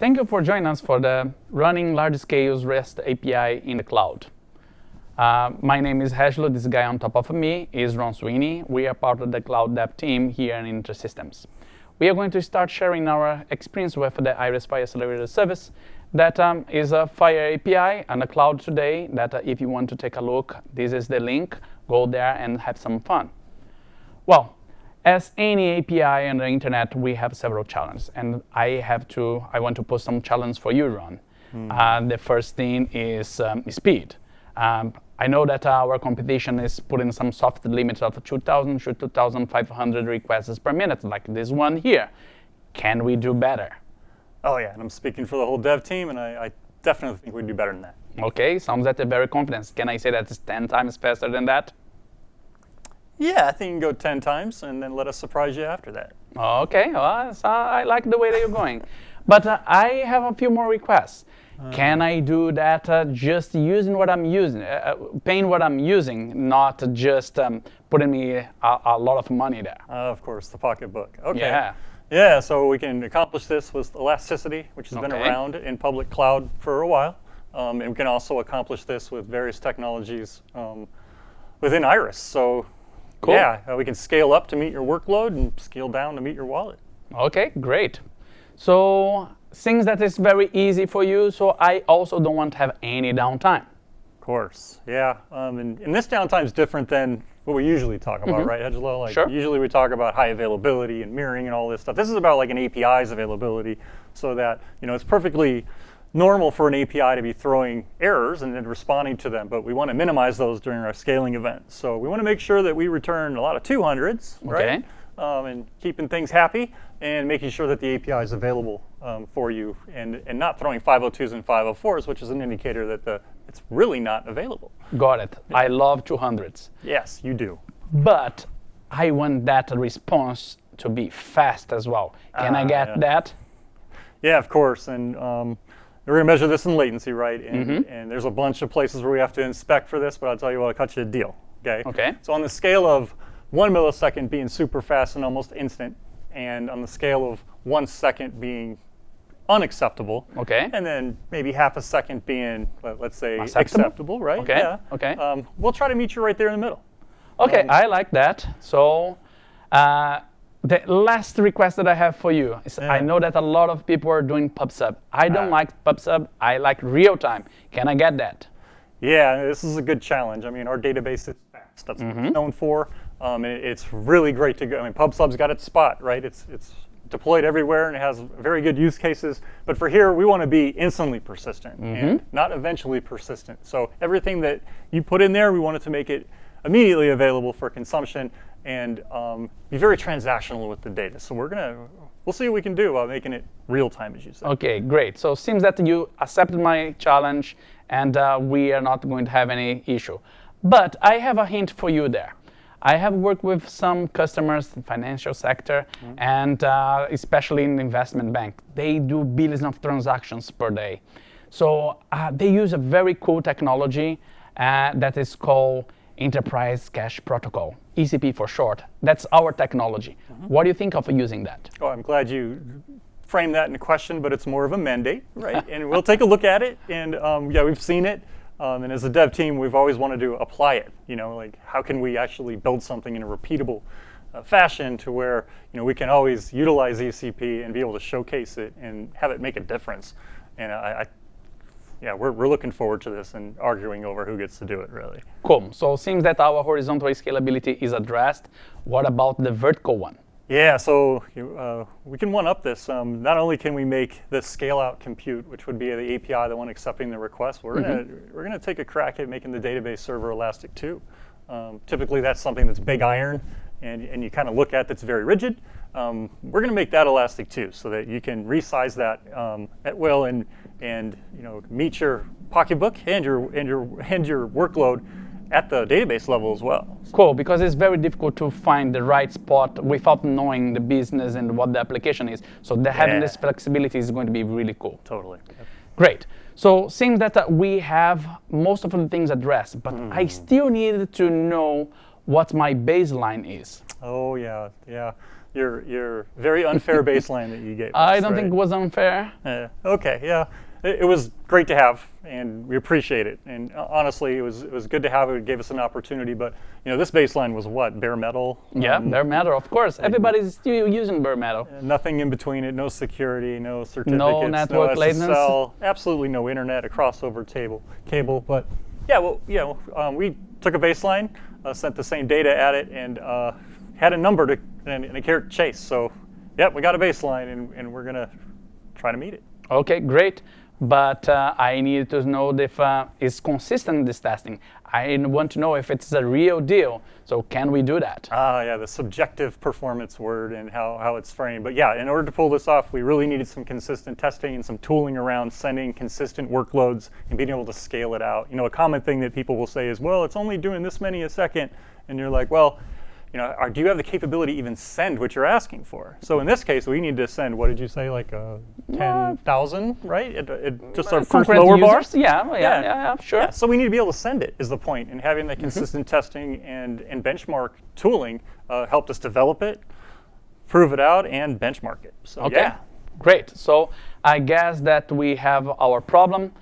Thank you for joining us for the Running Large-Scale REST API in the Cloud. My name is Regilo. This guy on top of me is Sweeney. We are part of the Cloud Dev team here in InterSystems. We are going to start sharing our experience with the Iris Fire Accelerator service that is a Fire API on the cloud today that if you want to take a look, this is the link. Go there and have some fun. Well, as any API on the internet, we have several challenges, and I want to post some challenge for you, Ron. The first thing is speed. I know that our competition is putting some soft limits of 2,000 to 2,500 requests per minute, like this one here. Can we do better? Oh yeah, and I'm speaking for the whole dev team, and I definitely think we'd do better than that. Okay, sounds like a very confident. Can I say that it's 10 times faster than that? Yeah, I think you can go 10 times, and then let us surprise you after that. Okay, well, so I like the way that you're going. But I have a few more requests. Can I do that just using what I'm using, paying what I'm using, not just putting me a lot of money there? Of course, the pocketbook. Okay. Yeah. Yeah, so we can accomplish this with elasticity, which has been around in public cloud for a while. And we can also accomplish this with various technologies within Iris. So cool. Yeah, we can scale up to meet your workload and scale down to meet your wallet. Okay, great. So things that is very easy for you, so I also don't want to have any downtime. Of course, yeah. And this downtime is different than what we usually talk about, right, Regilo? Like, sure. Usually we talk about high availability and mirroring and all this stuff. This is about like an API's availability, so that it's perfectly normal for an API to be throwing errors and then responding to them, but we want to minimize those during our scaling events. So we want to make sure that we return a lot of 200s, right? And keeping things happy and making sure that the API is available for you, and not throwing 502s and 504s, which is an indicator that it's really not available. Got it. Yeah. I love 200s. Yes, you do. But I want that response to be fast as well. Can I get that? Yeah, of course. And we're going to measure this in latency, right? And there's a bunch of places where we have to inspect for this, but I'll tell you what, I'll cut you a deal. Okay. So on the scale of 1 millisecond being super fast and almost instant, and on the scale of 1 second being unacceptable, and then maybe half a second being, let's say, acceptable, right? We'll try to meet you right there in the middle. Okay, I like that. So the last request that I have for you is, I know that a lot of people are doing PubSub. I don't like PubSub. I like real time. Can I get that? Yeah, this is a good challenge. I mean, our database is fast. That's what it's known for. And it's really great to go. I mean, PubSub's got its spot, right? It's deployed everywhere and it has very good use cases. But for here, we want to be instantly persistent and not eventually persistent. So everything that you put in there, we wanted to make it immediately available for consumption and be very transactional with the data. So we'll see what we can do while making it real time, as you said. Okay, great. So it seems that you accepted my challenge and we are not going to have any issue. But I have a hint for you there. I have worked with some customers in the financial sector and especially in the investment bank. They do billions of transactions per day. So they use a very cool technology that is called Enterprise Cache Protocol, ECP for short. That's our technology. What do you think of using that? Oh, I'm glad you framed that in a question, but it's more of a mandate, right? And we'll take a look at it, and yeah, we've seen it. And as a dev team, we've always wanted to apply it. Like how can we actually build something in a repeatable fashion to where we can always utilize ECP and be able to showcase it and have it make a difference. And yeah, we're looking forward to this and arguing over who gets to do it, really. Cool. So it seems that our horizontal scalability is addressed. What about the vertical one? Yeah, so we can one-up this. Not only can we make the scale-out compute, which would be the API, the one accepting the request, we're gonna take a crack at making the database server elastic too. Typically, that's something that's big iron, and you kind of look at that's very rigid. We're gonna make that elastic too, so that you can resize that at will and meet your pocketbook and your workload at the database level as well. Cool, because it's very difficult to find the right spot without knowing the business and what the application is. So having this flexibility is going to be really cool. Totally. Great. So seems that we have most of the things addressed, but I still need to know what my baseline is. Oh yeah. your very unfair baseline that you gave us. I don't think it was unfair. Okay, yeah. It was great to have, and we appreciate it. And honestly, it was good to have it. It gave us an opportunity. But this baseline was what, bare metal? Yeah, bare metal, of course. Everybody's still using bare metal. Nothing in between it. No security, no certificates, no network latency. SSL, absolutely no internet, a crossover cable. But we took a baseline, sent the same data at it, and had a number and a carrot chase. So, we got a baseline, and we're gonna try to meet it. Okay, great. But I need to know if it's consistent, this testing. I want to know if it's a real deal. So can we do that? Yeah, the subjective performance word and how it's framed. But yeah, in order to pull this off, we really needed some consistent testing and some tooling around sending consistent workloads and being able to scale it out. A common thing that people will say is, well, it's only doing this many a second. And you're like, well, do you have the capability to even send what you're asking for? So in this case, we need to send, what did you say, like 10,000, right? Just our first lower bar? Yeah, sure. Yeah, so we need to be able to send it is the point. And having the consistent testing and benchmark tooling helped us develop it, prove it out, and benchmark it. So okay. Great. So I guess that we have our problem.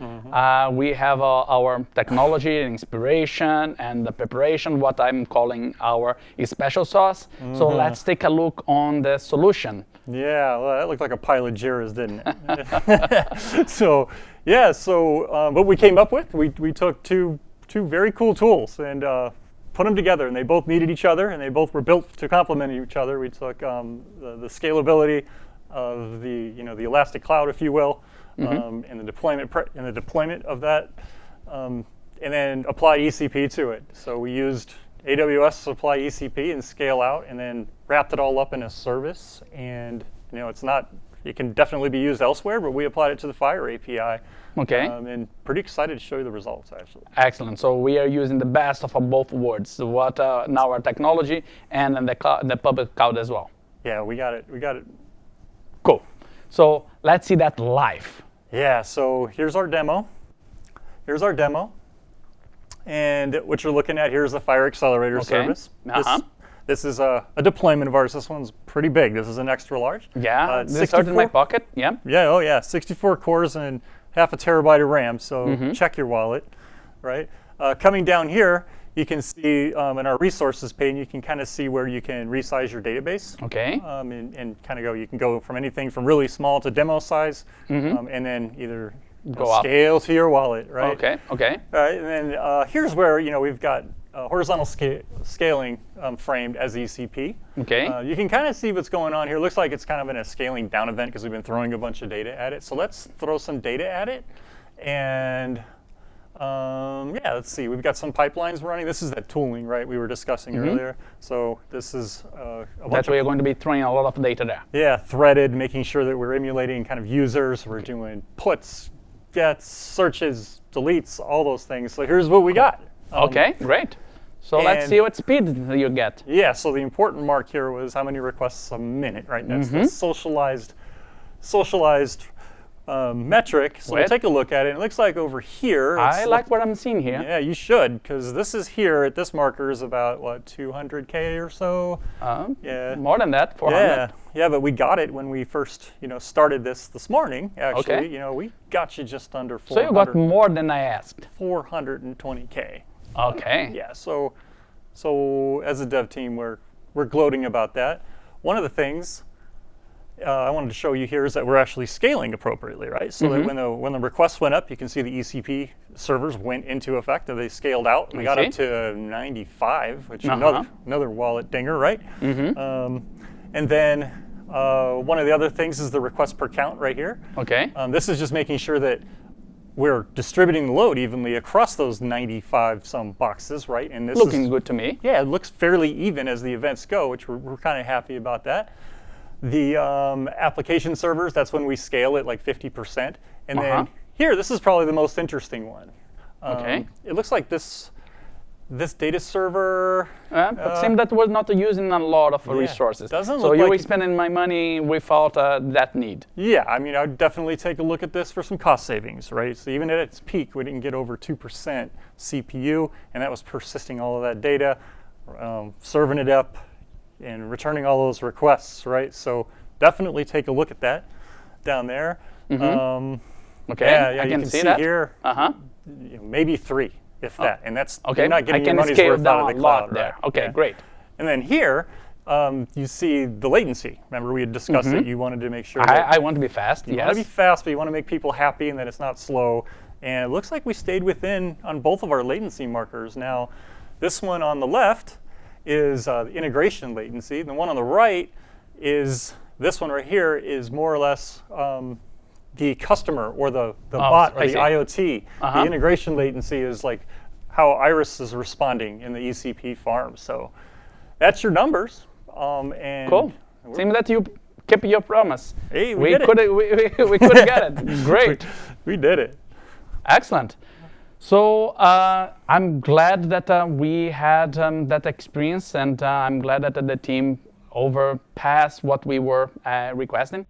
We have our technology and inspiration and the preparation, what I'm calling our special sauce. So let's take a look on the solution. Yeah, well, that looked like a pile of Jiras, didn't it? What we came up with, we took two very cool tools and put them together, and they both needed each other, and they both were built to complement each other. We took the scalability of the elastic cloud, if you will, and the deployment of that, and then apply ECP to it. So we used AWS to apply ECP and scale out, and then wrapped it all up in a service. And it can definitely be used elsewhere, but we applied it to the Fire API. Okay. And pretty excited to show you the results, actually. Excellent. So we are using the best of both worlds, now our technology and then the public cloud as well. Yeah, we got it. Cool. So let's see that live. Yeah, so here's our demo. And what you're looking at here is the Fire Accelerator service. This is a deployment of ours. This one's pretty big. This is an extra large. Yeah, this started in my pocket. Yeah. Yeah, 64 cores and half a terabyte of RAM. So check your wallet, right? Coming down here, you can see in our resources pane, you can kind of see where you can resize your database. Okay. And kind of you can go from anything from really small to demo size, and then either scale to your wallet, right? Okay. All right, and then here's where we've got horizontal scaling framed as ECP. Okay. You can kind of see what's going on here. It looks like it's kind of in a scaling down event because we've been throwing a bunch of data at it. So let's throw some data at it, and let's see. We've got some pipelines running. This is that tooling, right, we were discussing earlier. So this is that we are going to be throwing a lot of data there. Yeah, threaded, making sure that we're emulating kind of users. We're doing puts, gets, searches, deletes, all those things. So here's what we got. Okay, great. So let's see what speed you get. Yeah, so the important mark here was how many requests a minute, right? That's the socialized metric. So we'll take a look at it. It looks like over here. I like what I'm seeing here. Yeah, you should, because this is here at this marker is about, 200K or so? Yeah. More than that, 400. Yeah, but we got it when we first, started this morning, actually. Okay. We got you just under 400. So you got more than I asked. 420K. Okay. Yeah, so as a dev team, we're gloating about that. One of the things I wanted to show you here is that we're actually scaling appropriately, right? So that when the requests went up, you can see the ECP servers went into effect and they scaled out. We got up to 95, which is another wallet dinger, right? And then one of the other things is the request per count right here. Okay. This is just making sure that we're distributing the load evenly across those 95 some boxes, right? And this looking good to me. Yeah, it looks fairly even as the events go, which we're kind of happy about that. The application servers, that's when we scale it like 50%. And then here, this is probably the most interesting one. Okay. It looks like this data server. But seems that was not using a lot of resources. Doesn't so look you like were spending my money without that need. Yeah, I mean, I'd definitely take a look at this for some cost savings, right? So even at its peak, we didn't get over 2% CPU, and that was persisting all of that data, serving it up, and returning all those requests, right? So definitely take a look at that down there. Okay, Yeah, I you can can see see that. here, maybe 3, if that. And that's, Okay, you're not I getting your can money's scale worth out of down the a lot cloud, there. right? Okay, Yeah. great. And then here, you see the latency. Remember we had discussed that you wanted to make sure that I want to be fast, you want to be yes. fast, but you want to make people happy and that it's not slow. And it looks like we stayed within on both of our latency markers. Now, this one on the left is the integration latency. The one on the right is, this one right here is more or less the customer or the bot or I the see. IoT. The integration latency is like how Iris is responding in the ECP farm. So that's your numbers. And Cool. Seems that you kept your promise. Hey, we did it. We could get it. Great. We did it. Excellent. So I'm glad that we had that experience, and I'm glad that the team overpassed what we were requesting.